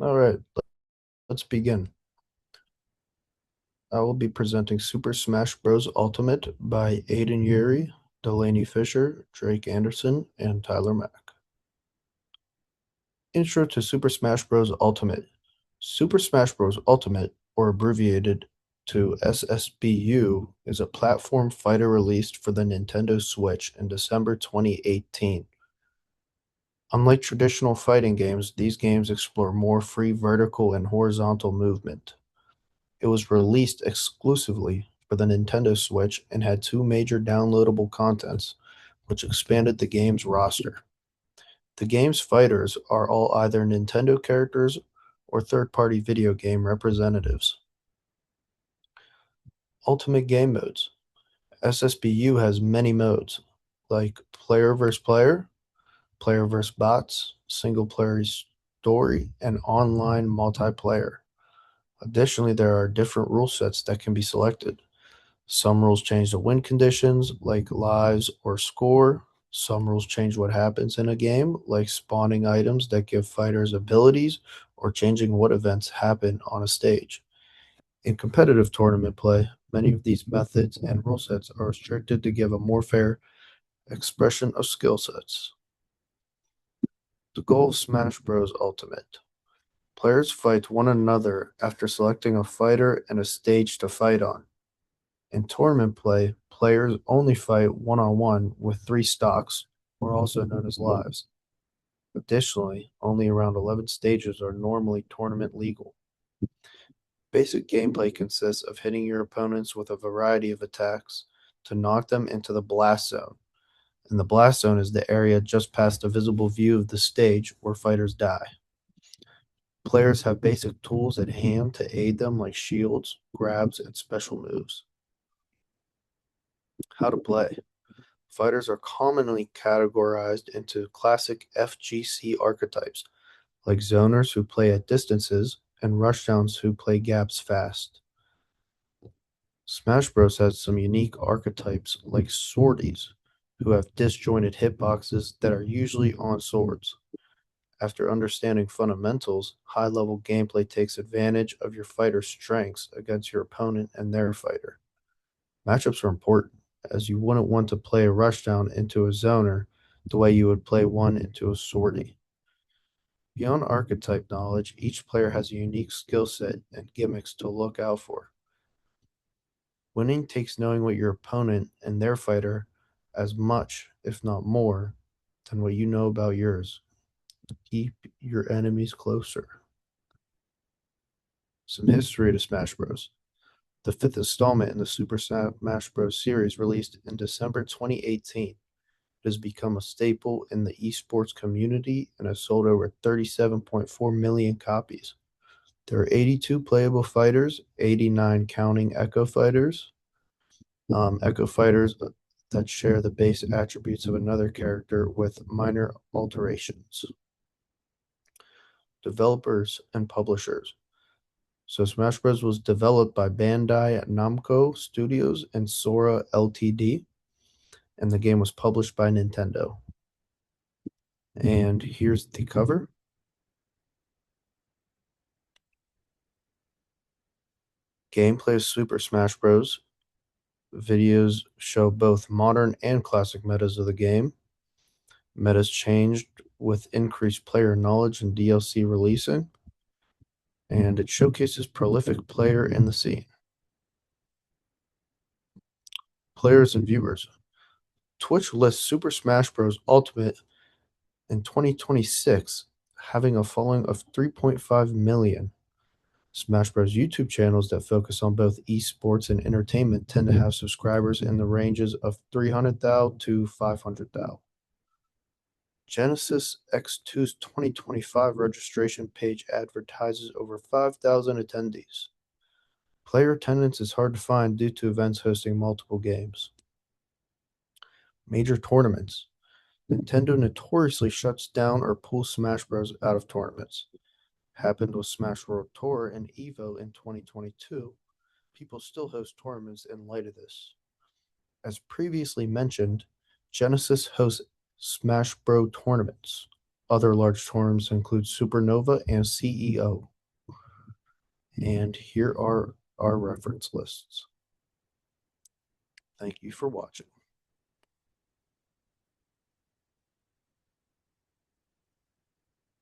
All right, let's begin. I will be presenting Super Smash Bros. Ultimate by Aiden Urey, Delaney Fisher, Drake Anderson, and Tyler Mack. Intro to Super Smash Bros. Ultimate. Super Smash Bros. Ultimate, or abbreviated to SSBU, is a platform fighter released for the Nintendo Switch in December 2018. Unlike traditional fighting games, these games explore more free vertical and horizontal movement. It was released exclusively for the Nintendo Switch and had two major downloadable contents, which expanded the game's roster. The game's fighters are all either Nintendo characters or third-party video game representatives. Ultimate Game Modes. SSBU has many modes, like player versus player, player versus bots, single player story, and online multiplayer. Additionally, there are different rule sets that can be selected. Some rules change the win conditions, like lives or score. Some rules change what happens in a game, like spawning items that give fighters abilities or changing what events happen on a stage. In competitive tournament play, many of these methods and rule sets are restricted to give a more fair expression of skill sets. The goal of Smash Bros. Ultimate. Players fight one another after selecting a fighter and a stage to fight on. In tournament play, players only fight one-on-one with three stocks, or also known as lives. Additionally, only around 11 stages are normally tournament legal. Basic gameplay consists of hitting your opponents with a variety of attacks to knock them into the blast zone. And the blast zone is the area just past the visible view of the stage where fighters die. Players have basic tools at hand to aid them, like shields, grabs, and special moves. How to play. Fighters are commonly categorized into classic FGC archetypes, like zoners who play at distances and rushdowns who play gaps fast. Smash Bros. Has some unique archetypes like swordies, who have disjointed hitboxes that are usually on swords. After understanding fundamentals, high level gameplay takes advantage of your fighter's strengths against your opponent and their fighter. Matchups are important, as you wouldn't want to play a rushdown into a zoner the way you would play one into a sortie. Beyond archetype knowledge, each player has a unique skill set and gimmicks to look out for. Winning takes knowing what your opponent and their fighter as much, if not more, than what you know about yours. Keep your enemies closer. Some history to Smash Bros. The fifth installment in the Super Smash Bros. Series, released in December 2018. It has become a staple in the esports community and has sold over 37.4 million copies. There are 82 playable fighters, 89 counting Echo Fighters. Echo Fighters that share the base attributes of another character with minor alterations. Developers and publishers. So Smash Bros. Was developed by Bandai Namco Studios and Sora Ltd., and the game was published by Nintendo. And here's the cover. Gameplay of Super Smash Bros. Videos show both modern and classic metas of the game. Metas changed with increased player knowledge and DLC releasing, and it showcases prolific player in the scene. Players and viewers. Twitch lists Super Smash Bros. Ultimate in 2026, having a following of 3.5 million. Smash Bros. YouTube channels that focus on both esports and entertainment tend to have subscribers in the ranges of 300,000 to 500,000. Genesis X2's 2025 registration page advertises over 5,000 attendees. Player attendance is hard to find due to events hosting multiple games. Major tournaments. Nintendo notoriously shuts down or pulls Smash Bros. Out of tournaments. Happened with Smash World Tour and EVO in 2022. People still host tournaments in light of this. As previously mentioned, Genesis hosts Smash Bros. Tournaments. Other large tournaments include Supernova and CEO. And here are our reference lists. Thank you for watching.